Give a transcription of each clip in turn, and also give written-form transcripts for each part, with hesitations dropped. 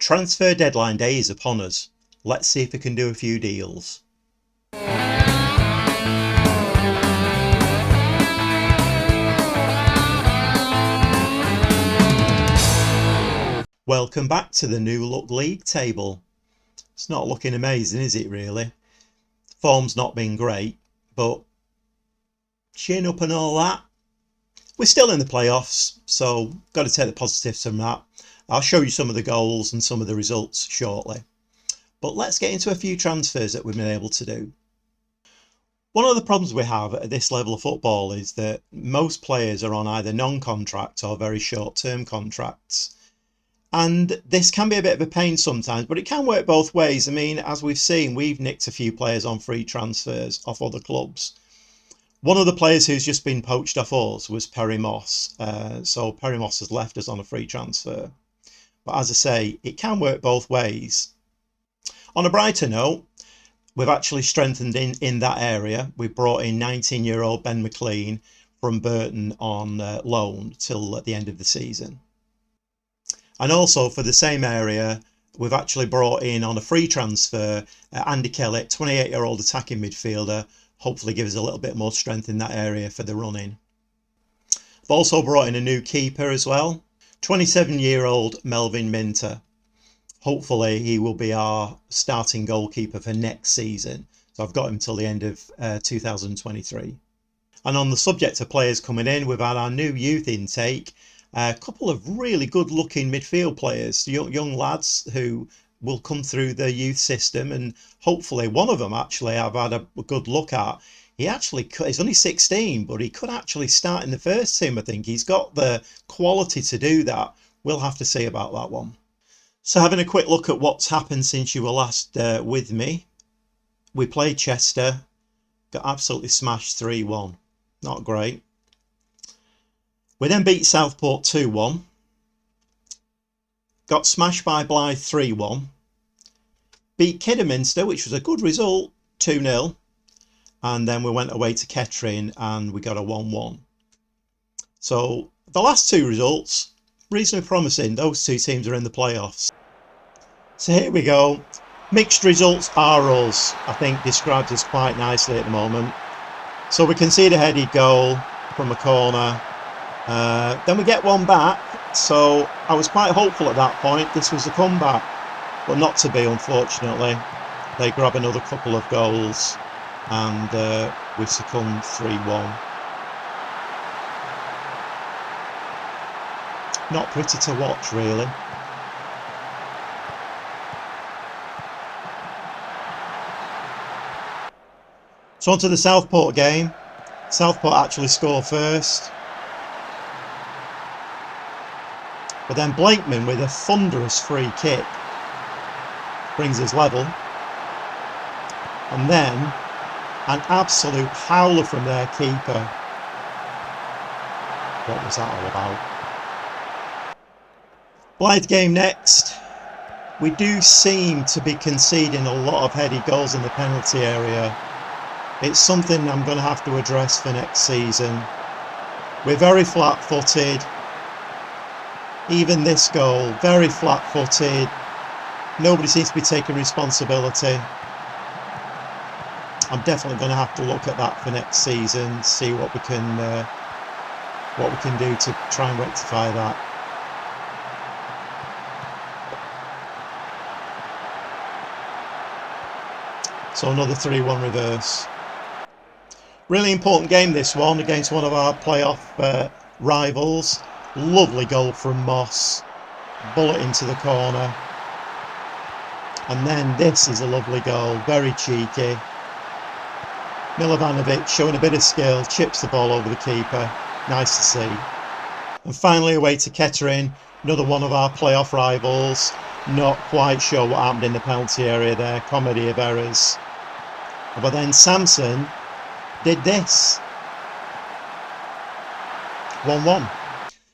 Transfer deadline day is upon us. Let's see if we can do a few deals. Welcome back to the new look league table. It's not looking amazing, is it really? Form's not been great, but chin up and all that. We're still in the playoffs, so got to take the positives from that. I'll show you some of the goals and some of the results shortly. But let's get into a few transfers that we've been able to do. One of the problems we have at this level of football is that most players are on either non-contract or very short-term contracts. And this can be a bit of a pain sometimes, but it can work both ways. I mean, as we've seen, we've nicked a few players on free transfers off other clubs. One of the players who's just been poached off us was Perry Moss. So Perry Moss has left us on a free transfer. But as I say, it can work both ways. On a brighter note, we've actually strengthened in that area. We brought in 19-year-old Ben McLean from Burton on loan till at the end of the season. And also for the same area, we've actually brought in on a free transfer Andy Kellett, 28-year-old attacking midfielder. Hopefully give us a little bit more strength in that area for the run-in. I've also brought in a new keeper as well, 27-year-old Melvin Minter. Hopefully he will be our starting goalkeeper for next season. So I've got him till the end of 2023. And on the subject of players coming in, we've had our new youth intake. A couple of really good looking midfield players, young lads who will come through the youth system, and hopefully one of them actually I've had a good look at. He's only 16, but he could actually start in the first team. I think he's got the quality to do that. We'll have to see about that one. So having a quick look at what's happened since you were last with me. We played Chester, got absolutely smashed 3-1. Not great. We then beat Southport 2-1. Got smashed by Blyth 3-1. Beat Kidderminster, which was a good result, 2-0. And then we went away to Kettering and we got a 1-1. So the last two results, reasonably promising. Those two teams are in the playoffs. So here we go. Mixed results are us, I think describes us quite nicely at the moment. So we concede a headed goal from a corner. Then we get one back. So I was quite hopeful at that point. This was a comeback, but not to be, unfortunately. They grab another couple of goals and we succumb 3-1. Not pretty to watch, really. So on to the Southport game. Southport actually score first. But then Blakeman with a thunderous free kick brings us level. And then an absolute howler from their keeper. What was that all about? Blythe game next. We do seem to be conceding a lot of headed goals in the penalty area. It's something I'm going to have to address for next season. We're very flat-footed. Even this goal, very flat-footed. Nobody seems to be taking responsibility. I'm definitely going to have to look at that for next season, see what we can do to try and rectify that. So another 3-1 reverse. Really important game, this one, against one of our playoff rivals. Lovely goal from Moss. Bullet into the corner. And then this is a lovely goal. Very cheeky. Milovanovic showing a bit of skill. Chips the ball over the keeper. Nice to see. And finally away to Kettering. Another one of our playoff rivals. Not quite sure what happened in the penalty area there. Comedy of errors. But then Samson did this. 1-1.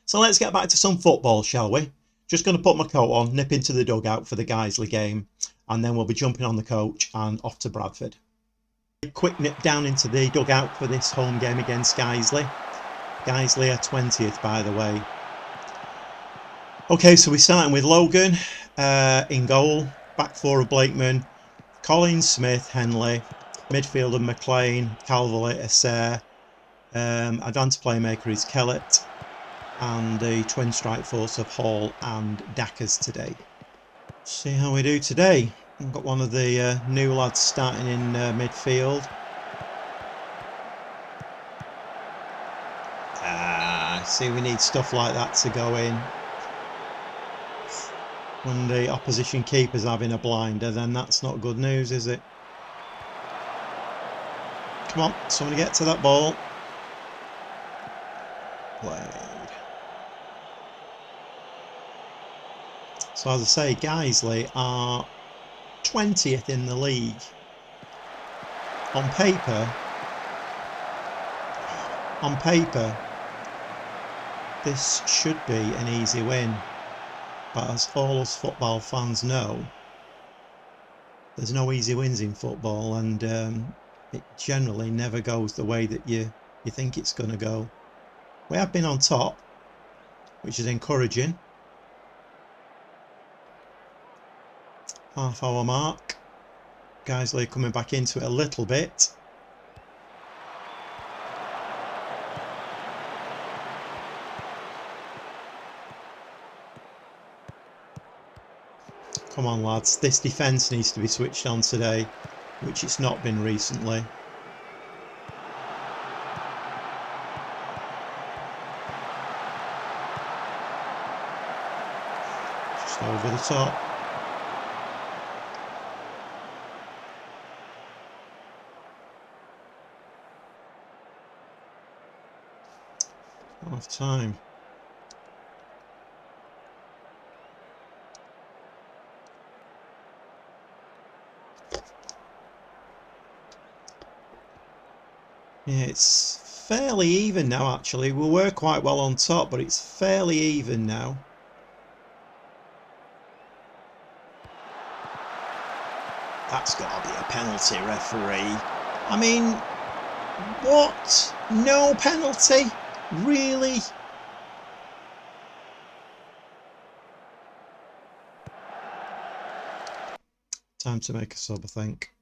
So let's get back to some football, shall we? Just going to put my coat on, nip into the dugout for the 𝐄𝐩𝐬𝐿𝐴 game, and then we'll be jumping on the coach and off to Bradford. Quick nip down into the dugout for this home game against 𝐄𝐻𝐬𝐿𝐴. 𝐄𝐻𝐬𝐿𝐴 are 20th, by the way. Okay, so we're starting with Logan in goal, back four of Blakeman, Collins, Smith, Henley, midfielder McLean, Calverley, Essair, advanced playmaker is Kellett, and the twin strike force of Hall and Dackers today. See how we do today. We've got one of the new lads starting in midfield. See, we need stuff like that to go in. When the opposition keeper's having a blinder, then that's not good news, is it? Come on, somebody get to that ball. Played. So as I say, 𝐄𝐩𝐬𝐬𝐿 are 20th in the league. On paper, this should be an easy win. But as all us football fans know, there's no easy wins in football, and it generally never goes the way that you think it's going to go. We have been on top, which is encouraging. Half hour mark. 𝐄𝐩𝐬𝐬𝐿 coming back into it a little bit. Come on, lads. This defence needs to be switched on today, which it's not been recently. Just over the top. Half time. Yeah, it's fairly even now, actually. We were quite well on top, but it's fairly even now. That's got to be a penalty, referee. I mean, what? No penalty? Really? Time to make a sub, I think.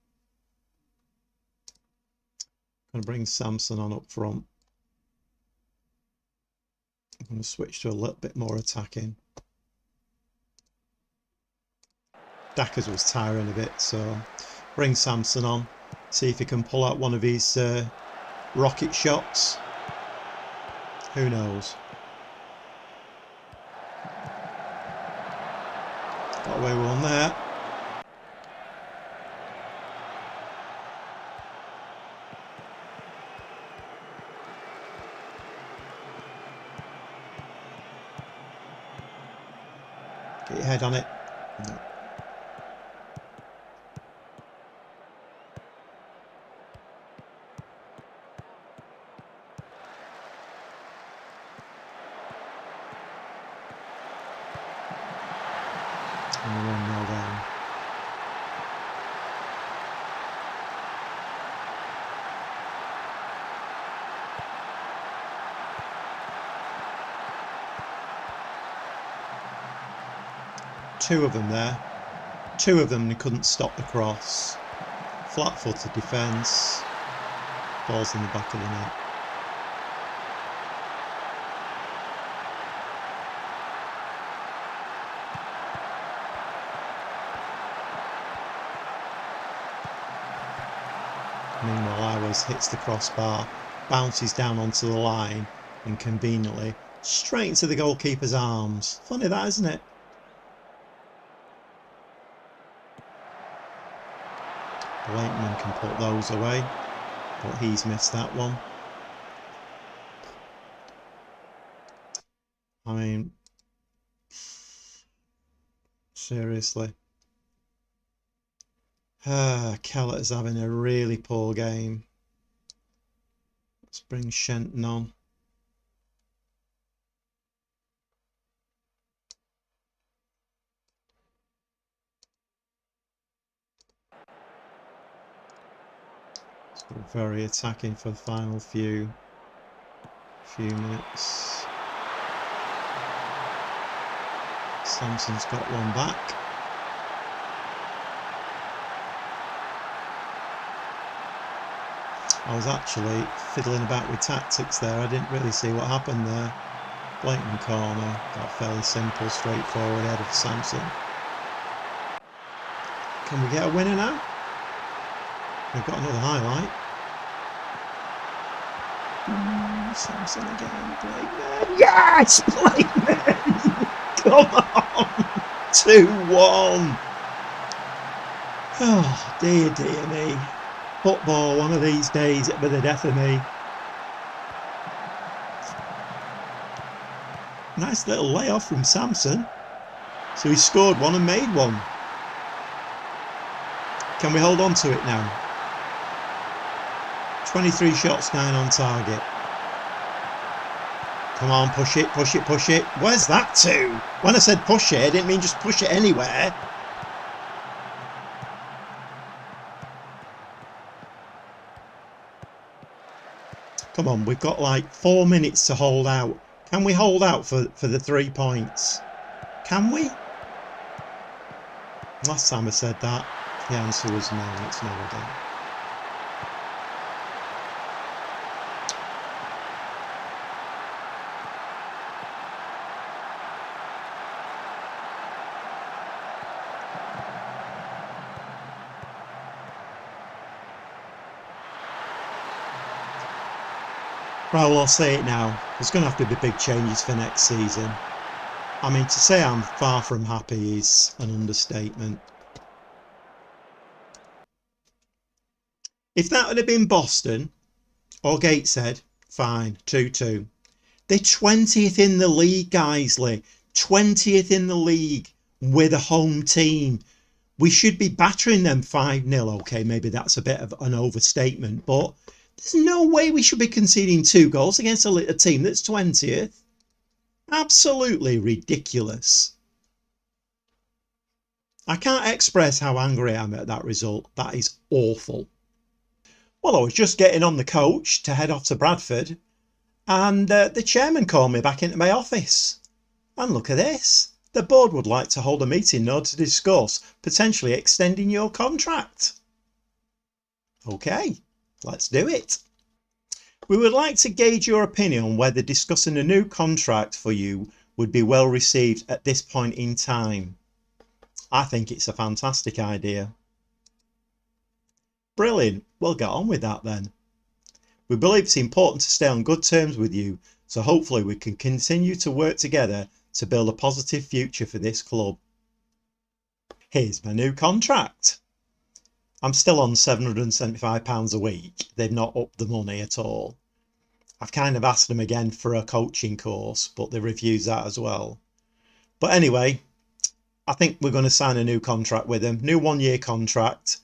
I'm going to bring Samson on up front. I'm going to switch to a little bit more attacking. Dackers was tiring a bit, so bring Samson on. See if he can pull out one of his rocket shots. Who knows? Got away with one there. Get your head on it. No. And we're 1-0 down. Two of them there. Two of them, they couldn't stop the cross. Flat-footed defence. Ball's in the back of the net. Meanwhile, 𝐼𝐻 hits the crossbar, bounces down onto the line, and conveniently straight into the goalkeeper's arms. Funny that, isn't it? Blakeman can put those away, but he's missed that one. I mean, seriously. Kellett is having a really poor game. Let's bring Shenton on. So very attacking for the final few minutes. Sampson's got one back. I was actually fiddling about with tactics there. I didn't really see what happened there. Blatant corner. Got fairly simple, straightforward header for Sampson. Can we get a winner now? We've got another highlight. Sampson again. Blakeman. Yes! Blakeman! Come on! 2-1. Oh, dear me. Football, one of these days, it'll be the death of me. Nice little layoff from Sampson. So he scored one and made one. Can we hold on to it now? 23 shots, 9 on target. Come on, push it, push it, push it. Where's that to? When I said push it, I didn't mean just push it anywhere. Come on, we've got like 4 minutes to hold out. Can we hold out for the 3 points? Can we? Last time I said that, the answer was no, it's no again. Right, well, I'll say it now. There's going to have to be big changes for next season. I mean, to say I'm far from happy is an understatement. If that would have been Boston or Gateshead, fine, 2-2. They're 20th in the league, 𝐓𝐫𝐚𝐧𝐬𝐿. 20th in the league with a home team. We should be battering them 5-0. Okay, maybe that's a bit of an overstatement, but there's no way we should be conceding 2 goals against a team that's 20th. Absolutely ridiculous. I can't express how angry I am at that result. That is awful. Well, I was just getting on the coach to head off to Bradford, and the chairman called me back into my office. And look at this. The board would like to hold a meeting in order to discuss potentially extending your contract. Okay, let's do it. We would like to gauge your opinion on whether discussing a new contract for you would be well received at this point in time. I think it's a fantastic idea. Brilliant, we'll get on with that then. We believe it's important to stay on good terms with you, so hopefully we can continue to work together to build a positive future for this club. Here's my new contract. I'm still on £775 a week. They've not upped the money at all. I've kind of asked them again for a coaching course, but they refused that as well. But anyway, I think we're going to sign a new contract with them. New 1-year contract.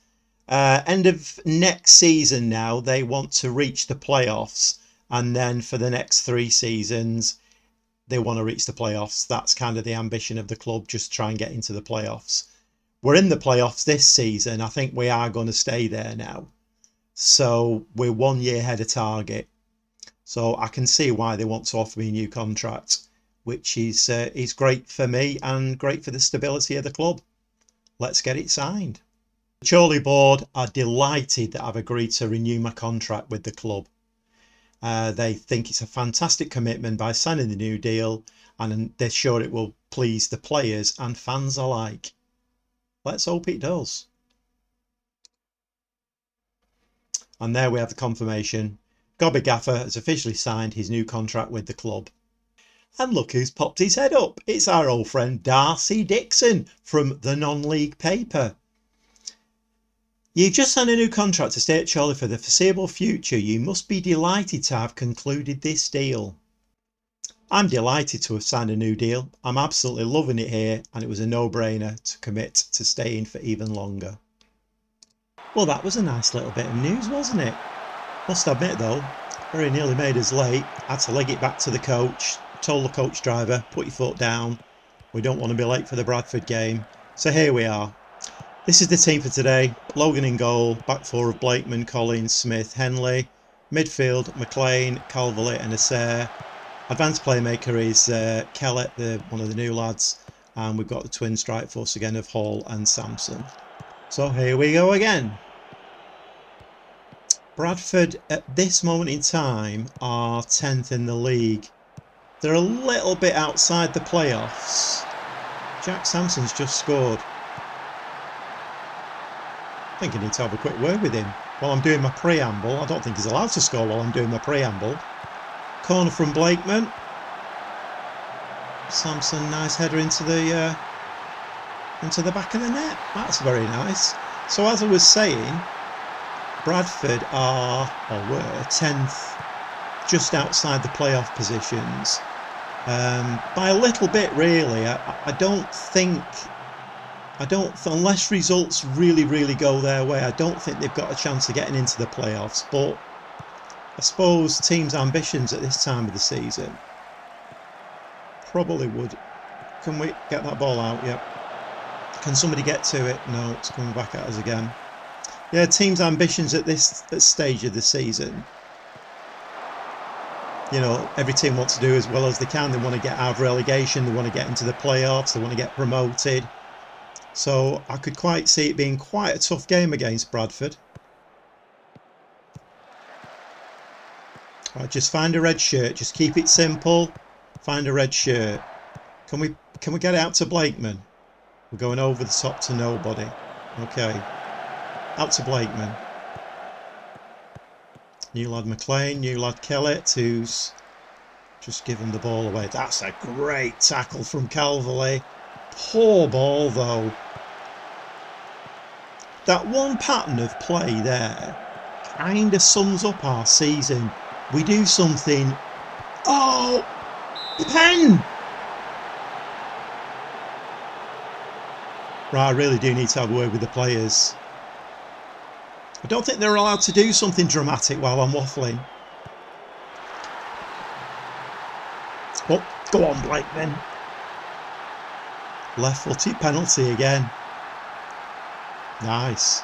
End of next season now, they want to reach the playoffs. And then for the next 3 seasons, they want to reach the playoffs. That's kind of the ambition of the club, just try and get into the playoffs. We're in the playoffs this season. I think we are going to stay there now. So we're 1 year ahead of target. So I can see why they want to offer me a new contract, which is great for me and great for the stability of the club. Let's get it signed. The Chorley board are delighted that I've agreed to renew my contract with the club. They think it's a fantastic commitment by signing the new deal, and they're sure it will please the players and fans alike. Let's hope it does. And there we have the confirmation. 𝐓𝐫𝐚𝐽𝐻 Gaffer has officially signed his new contract with the club. And look who's popped his head up. It's our old friend Darcy Dixon from the non-league paper. You just signed a new contract to stay at Chorley for the foreseeable future. You must be delighted to have concluded this deal. I'm delighted to have signed a new deal. I'm absolutely loving it here, and it was a no-brainer to commit to staying for even longer. Well, that was a nice little bit of news, wasn't it? Must admit though, very nearly made us late. Had to leg it back to the coach. Told the coach driver, put your foot down. We don't want to be late for the Bradford game. So here we are. This is the team for today. Logan in goal. Back 4 of Blakeman, Collins, Smith, Henley. Midfield, McLean, Calverley and Asser. Advanced playmaker is 𝐶𝐞𝐽𝐻, one of the new lads. And we've got the twin strike force again of Hall and Samson. So here we go again. Bradford at this moment in time are 10th in the league. They're a little bit outside the playoffs. Jack Sampson's just scored. I think I need to have a quick word with him while I'm doing my preamble. I don't think he's allowed to score while I'm doing my preamble. Corner from Blakeman. Sampson, nice header into the back of the net. That's very nice. So as I was saying, Bradford are, or were, 10th, just outside the playoff positions. By a little bit, really. I don't think, unless results really go their way, I don't think they've got a chance of getting into the playoffs. But I suppose teams' ambitions at this time of the season probably would. Can we get that ball out? Yep. Can somebody get to it? No, it's coming back at us again. Yeah, teams' ambitions at this stage of the season. You know, every team wants to do as well as they can. They want to get out of relegation. They want to get into the playoffs. They want to get promoted. So I could quite see it being quite a tough game against Bradford. Right, just find a red shirt. Just keep it simple. Find a red shirt. Can we get it out to Blakeman? We're going over the top to nobody. Okay. Out to Blakeman. New lad McLean, new lad Kellett, who's just given the ball away. That's a great tackle from Calverley. Poor ball though. That one pattern of play there kind of sums up our season. We do something. Oh! Pen! Right, I really do need to have a word with the players. I don't think they're allowed to do something dramatic while I'm waffling. Oh, go on, Blakeman. Left-footed penalty again. Nice.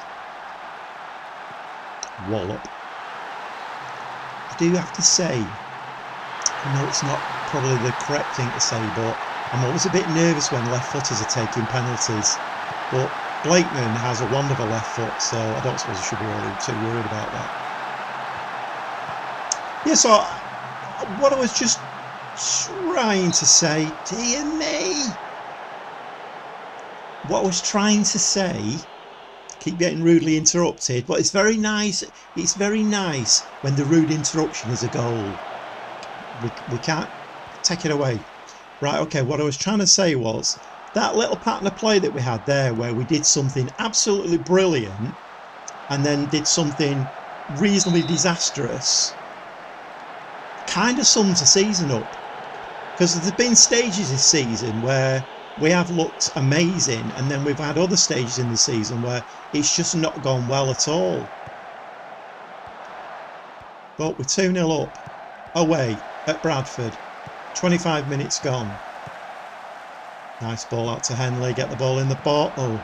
Wallop. I do have to say, I know it's not probably the correct thing to say, but I'm always a bit nervous when left-footers are taking penalties. But Blakeman has a wonderful left foot, so I don't suppose I should be really too worried about that. Yeah, so what I was just trying to say, dear me, what I was trying to say, keep getting rudely interrupted, but it's very nice when the rude interruption is a goal. We can't take it away. Right, okay, what I was trying to say was, that little pattern of play that we had there where we did something absolutely brilliant and then did something reasonably disastrous kind of sums the season up. Because there's been stages this season where we have looked amazing and then we've had other stages in the season where it's just not gone well at all. But we're 2-0 up away at Bradford. 25 minutes gone. Nice ball out to Henley, get the ball in the bottle.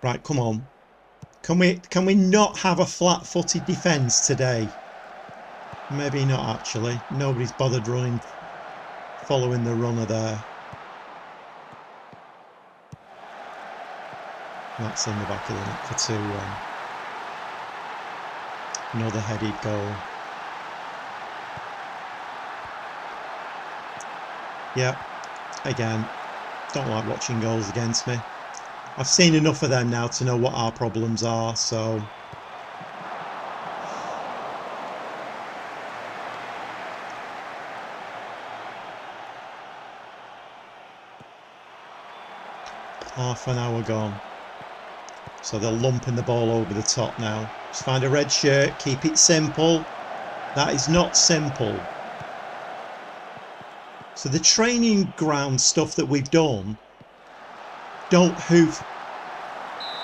Right, come on. Can we not have a flat-footed defence today? Maybe not actually. Nobody's bothered running, following the runner there. That's in the back of the net for 2-1. Another headed goal. Yeah, again, don't like watching goals against me. I've seen enough of them now to know what our problems are, so... Half an hour gone. So they're lumping the ball over the top now. Just find a red shirt, keep it simple. That is not simple. So the training ground stuff that we've done, don't hoof.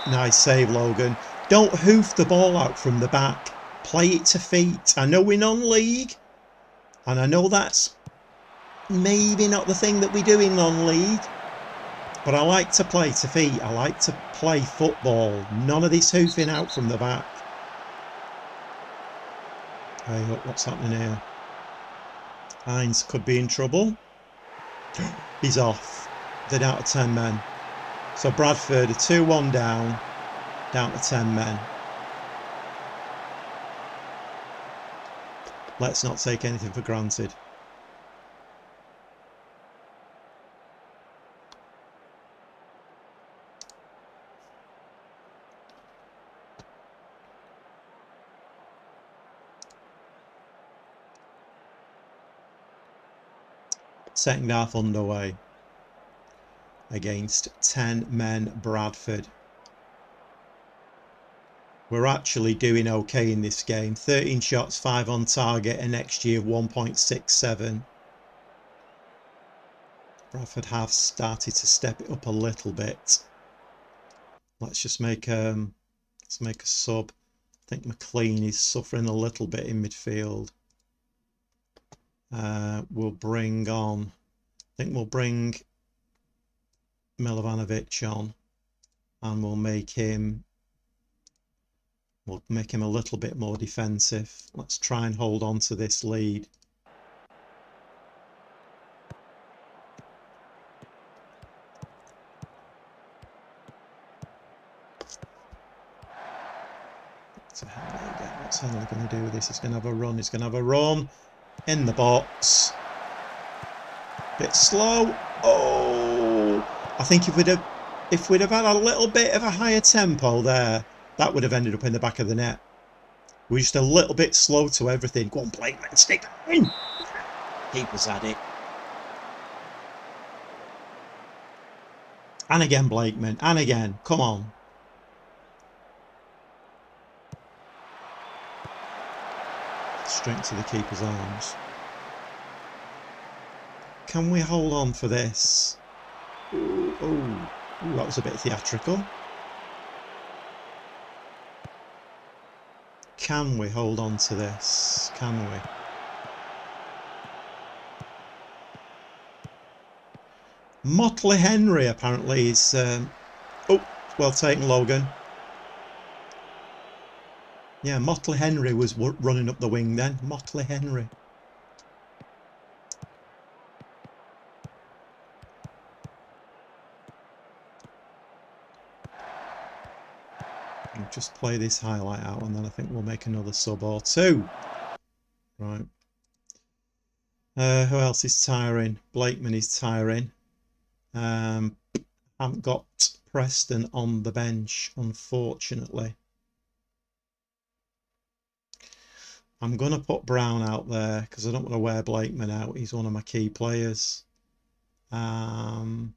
Nice save, Logan. Don't hoof the ball out from the back. Play it to feet. I know we're non-league, and I know that's maybe not the thing that we do in non-league, but I like to play to feet. I like to play football. None of this hoofing out from the back. Hey, look, what's happening here? 𝐼𝐬𝐧𝐬𝐿 could be in trouble. He's off. They're down to 10 men. So Bradford are 2-1 down to 10 men. Let's not take anything for granted. Second half underway against 10 men Bradford. We're actually doing okay in this game. 13 shots, 5 on target, an XG of 1.67. Bradford have started to step it up a little bit. Let's just make a sub. I think McLean is suffering a little bit in midfield. We'll bring on, I think we'll bring 𝐓𝐫𝐚𝐧𝐬𝐿 on, and we'll make him a little bit more defensive. Let's try and hold on to this lead. What's Henley going to do with this? He's going to have a run. He's going to have a run in the box. Bit slow. Oh, I think if we'd have had a little bit of a higher tempo there, that would have ended up in the back of the net. We're just a little bit slow to everything. Go on, Blakeman, stick that in. Keeper's had it. And again, Blakeman. And again. Come on. Straight to the keeper's arms. Can we hold on for this? Ooh, ooh, ooh, that was a bit theatrical. Can we hold on to this? Can we? Motley Henry apparently is... oh, well taken, Logan. Yeah, Motley Henry was running up the wing then. Motley Henry. We'll just play this highlight out and then I think we'll make another sub or two. Right. Who else is tiring? Blakeman is tiring. Haven't got Preston on the bench, unfortunately. I'm going to put Brown out there because I don't want to wear Blakeman out. He's one of my key players. Hall's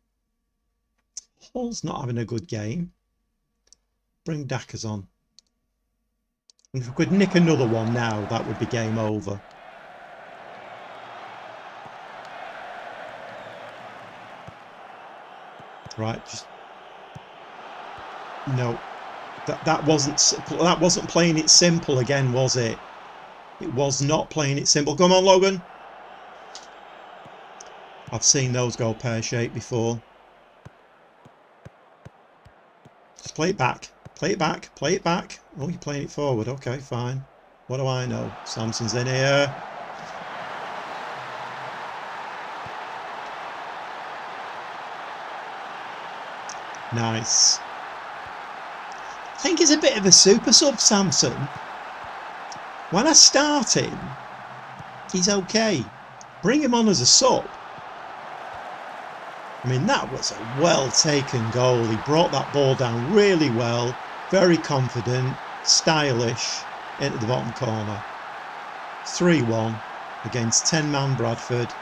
not having a good game. Bring Dackers on. And if we could nick another one now, that would be game over. Right, just... No. That wasn't playing it simple again, was it? It was not playing it simple. Come on, Logan. I've seen those go pear-shaped before. Just play it back. Play it back. Play it back. Oh, you're playing it forward. Okay, fine. What do I know? Samson's in here. Nice. I think he's a bit of a super sub, Samson. When I start him, he's okay. Bring him on as a sub. I mean, that was a well-taken goal. He brought that ball down really well. Very confident, stylish, into the bottom corner. 3-1 against 10-man Bradford.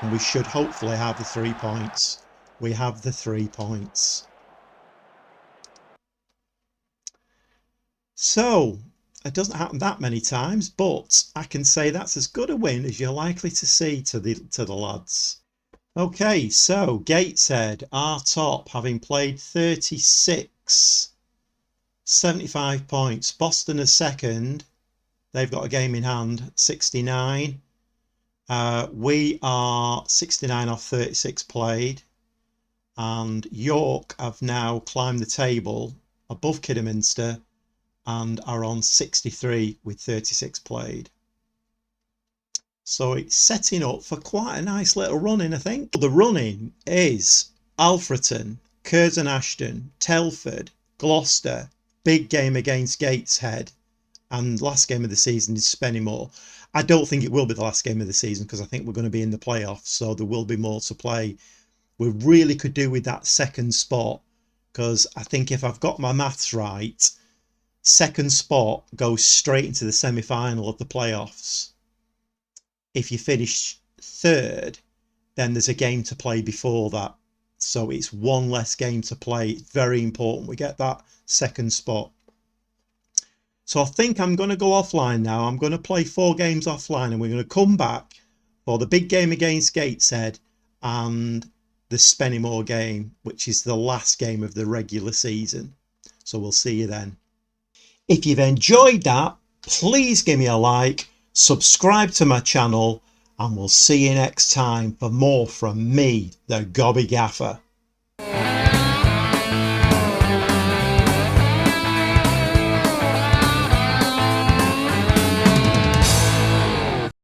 And we should hopefully have the 3 points. We have the 3 points. So... it doesn't happen that many times, but I can say that's as good a win as you're likely to see to the lads. Okay, so Gateshead are top, having played 36, 75 points. Boston are second. They've got a game in hand, 69. We are 69 off 36 played. And York have now climbed the table above Kidderminster and are on 63 with 36 played. So it's setting up for quite a nice little running, I think. The running is Alfreton, Curzon Ashton, Telford, Gloucester, big game against Gateshead, and last game of the season is Spennymoor. I don't think it will be the last game of the season because I think we're going to be in the playoffs, so there will be more to play. We really could do with that second spot because I think if I've got my maths right, second spot goes straight into the semi-final of the playoffs. If you finish third, then there's a game to play before that. So it's one less game to play. It's very important we get that second spot. So I think I'm going to go offline now. I'm going to play 4 games offline and we're going to come back for the big game against Gateshead and the Spennymoor game, which is the last game of the regular season. So we'll see you then. If you've enjoyed that, please give me a like, subscribe to my channel, and we'll see you next time for more from me, the Gobby Gaffer.